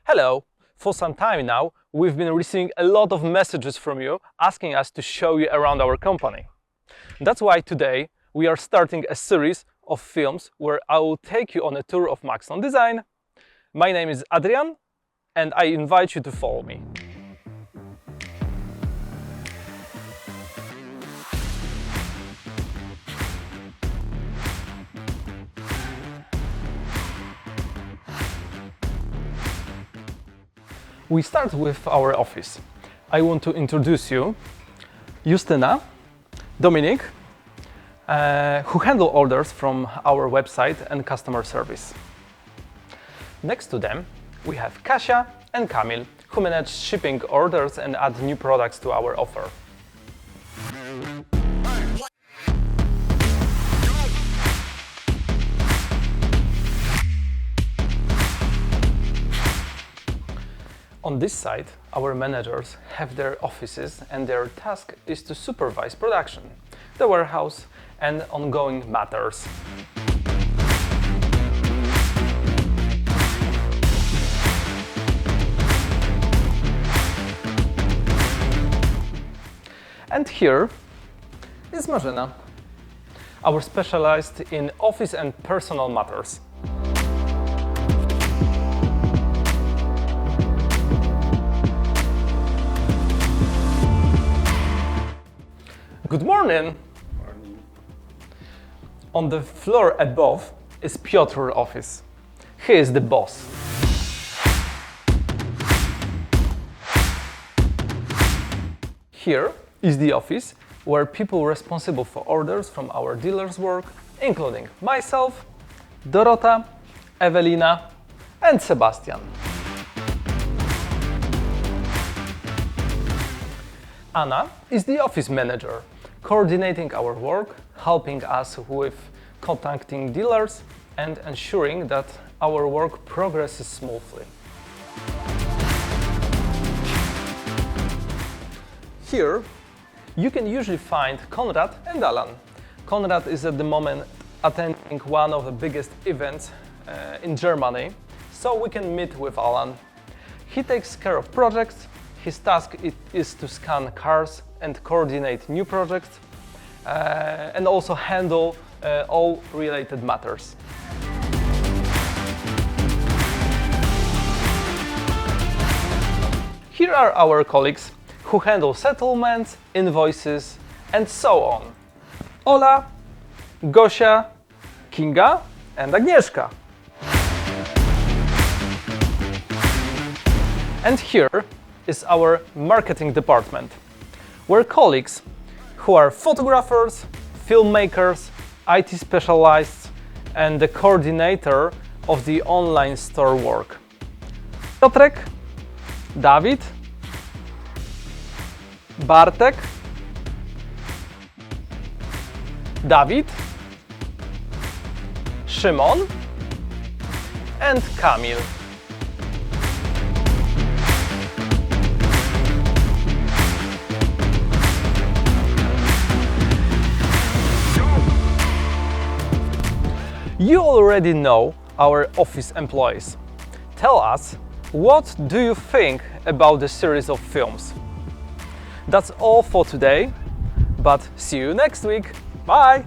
Hello! For some time now, we've been receiving a lot of messages from you asking us to show you around our company. That's why today we are starting a series of films where I will take you on a tour of Maxton Design. My name is Adrian and I invite you to follow me. We start with our office. I want to introduce you Justyna, Dominik, who handle orders from our website and customer service. Next to them, we have Kasia and Kamil, who manage shipping orders and add new products to our offer. On this side, our managers have their offices and their task is to supervise production, the warehouse and ongoing matters. And here is Marzena, our specialist in office and personal matters. Good morning! Morning. On the floor above is Piotr's office. He is the boss. Here is the office where people responsible for orders from our dealers work, including myself, Dorota, Ewelina and Sebastian. Anna is the office manager, coordinating our work, helping us with contacting dealers and ensuring that our work progresses smoothly. Here, you can usually find Konrad and Alan. Konrad is at the moment attending one of the biggest events in Germany, so we can meet with Alan. He takes care of projects. His task is to scan cars and coordinate new projects and also handle all related matters. Here are our colleagues who handle settlements, invoices and so on. Ola, Gosia, Kinga and Agnieszka. And here is our marketing department, where colleagues who are photographers, filmmakers, IT specialists, and the coordinator of the online store work. Piotrek, Dawid, Bartek, Dawid, Szymon, and Kamil. You already know our office employees. Tell us, what do you think about the series of films? That's all for today, but see you next week. Bye!